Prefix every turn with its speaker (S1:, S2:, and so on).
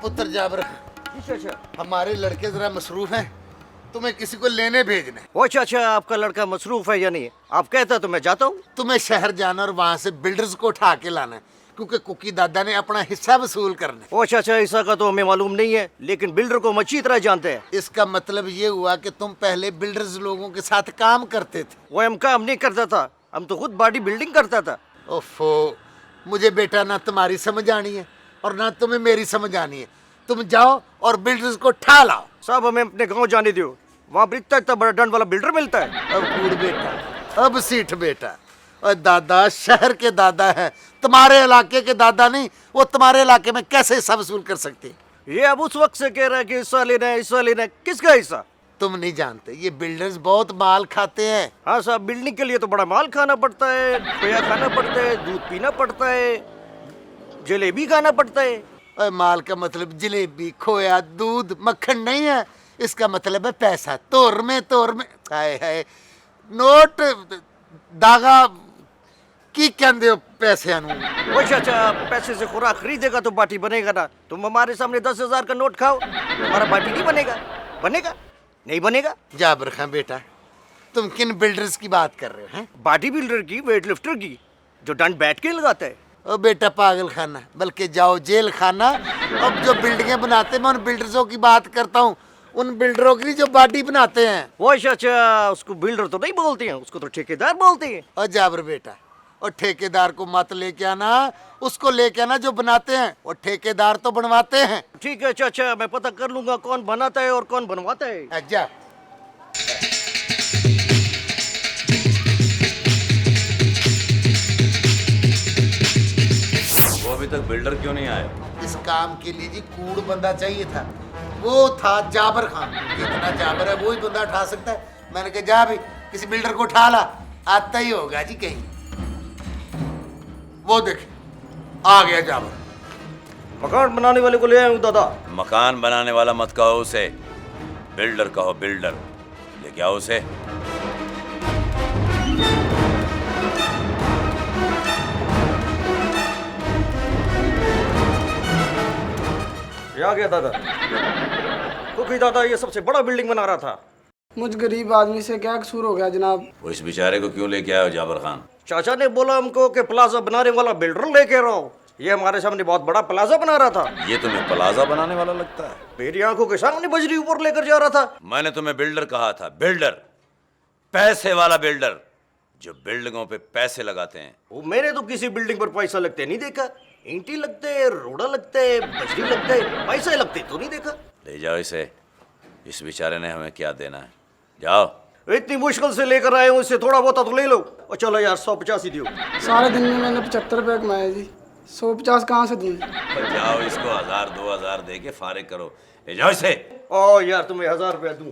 S1: पुत्र जाबर,
S2: अच्छा,
S1: हमारे लड़के जरा मसरूफ हैं, तुम्हें किसी को लेने भेजना है।
S2: वो अच्छा, आपका लड़का मसरूफ है या नहीं? आप कहता तो मैं जाता हूँ।
S1: तुम्हें शहर जाना और वहाँ से बिल्डर्स को उठा के लाना है, क्योंकि कुकी दादा ने अपना हिस्सा वसूल करना है।
S2: वो अच्छा, ऐसा का तो हमें मालूम नहीं है, लेकिन बिल्डर को हम अच्छी तरह जानते हैं।
S1: इसका मतलब ये हुआ कि तुम पहले बिल्डर्स लोगों के साथ काम करते थे।
S2: वो हम काम नहीं करता था, हम तो खुद बॉडी बिल्डिंग करता था।
S1: ओफो, मुझे बेटा ना तुम्हारी समझ आनी है और ना तुम्हें मेरी समझ आनी है। तुम जाओ और बिल्डर्स को उठा लाओ।
S2: साहब हमें अपने गांव जाने दो, वहाँ पर इतना बड़ा डंड वाला बिल्डर मिलता है।
S1: अब कूड़ बेटा, अब सीठ बेटा। और दादा शहर के दादा है, तुम्हारे इलाके के दादा नहीं। वो तुम्हारे इलाके में कैसे हिस्सा वसूल कर सकते?
S2: ये अब उस वक्त से कह रहा है कि हिस्सा लेना है, हिस्सा लेना है। किसका हिस्सा?
S1: तुम नहीं जानते, ये बिल्डर्स बहुत माल खाते हैं।
S2: हाँ साहब, बिल्डिंग के लिए तो बड़ा माल खाना पड़ता है, खोया खाना पड़ता है, दूध पीना पड़ता है, जलेबी खाना पड़ता है।
S1: और माल का मतलब जलेबी, खोया, दूध, मक्खन नहीं है। इसका मतलब है पैसा। तोर में हाय हाय, नोट दागा की कहते हो पैसे।
S2: अच्छा, पैसे से खुराक खरीदेगा तो बाटी बनेगा ना। तुम हमारे सामने 10,000 का नोट खाओ, हमारा बाटी नहीं बनेगा। बनेगा? नहीं बनेगा।
S1: जाबर खां बेटा, तुम किन बिल्डर्स की बात कर रहे हो? हैं
S2: बॉडी बिल्डर की, वेट लिफ्टर की, जो डंड बैठ के लगाता है।
S1: ओ बेटा पागल खाना, बल्कि जाओ जेल खाना। अब जो बिल्डिंगें बनाते, मैं उन बिल्डर्सों की बात करता हूँ, उन बिल्डरों की जो बॉडी बनाते हैं।
S2: वो अच्छा, उसको बिल्डर तो नहीं बोलते हैं, उसको तो ठेकेदार बोलते हैं।
S1: और जाबर बेटा, और ठेकेदार को मत लेके आना, उसको लेके आना जो बनाते हैं। और ठेकेदार तो बनवाते हैं।
S2: ठीक है अच्छा, मैं पता कर लूंगा कौन बनाता है और कौन बनवाता है।
S1: अच्छा,
S3: वो अभी तक बिल्डर क्यों नहीं आया?
S1: इस काम के लिए जी कूड़ बंदा चाहिए था। वो था जाबर खान। इतना जाबर है, वो ही बंदा उठा सकता है। मैंने कहा जा भी किसी बिल्डर को उठा ला, आता ही होगा जी कहीं। वो देख आ गया जाबर।
S2: मकान बनाने वाले को ले आया हूँ दादा।
S3: मकान बनाने वाला मत कहो उसे, बिल्डर कहो, बिल्डर। लेके आओ उसे।
S2: ये आ गया दादा। क्योंकि दादा ये सबसे बड़ा बिल्डिंग बना रहा था।
S4: मुझ गरीब आदमी से क्या कसूर हो गया जनाब?
S3: वो इस बेचारे को क्यों लेके आए हो जाबर खान?
S2: चाचा ने बोला हमको कि प्लाजा बनाने वाला बिल्डर लेके रहो। ये हमारे सामने बहुत बड़ा प्लाजा बना रहा था।
S3: ये तुम्हें प्लाजा बनाने वाला लगता है?
S2: मेरी आंखों के सामने बजरी ऊपर लेकर जा रहा था।
S3: मैंने तुम्हें बिल्डर कहा था, बिल्डर, पैसे वाला बिल्डर, जो बिल्डिंगों पे पैसे लगाते हैं।
S2: वो मैंने तो किसी बिल्डिंग पर पैसा लगते नहीं देखा। ईंटी लगते, रोड़ा लगते, बजरी लगते, पैसे लगते तो नहीं देखा।
S3: ले जाओ इसे, इस बेचारे ने हमें क्या देना है। जाओ।
S2: इतनी मुश्किल से लेकर आए हूँ, इससे थोड़ा बहुत तो ले लो। और चलो यार 150 ही दियो।
S4: सारे दिन में मैंने 75 रुपये कमाए जी, 150 कहाँ से दूँ?
S3: तो जाओ, इसको 1000 2000 दे के फारिग करो। ले जाओ इसे।
S2: ओ यार तुम्हें 1000 रुपया दूं।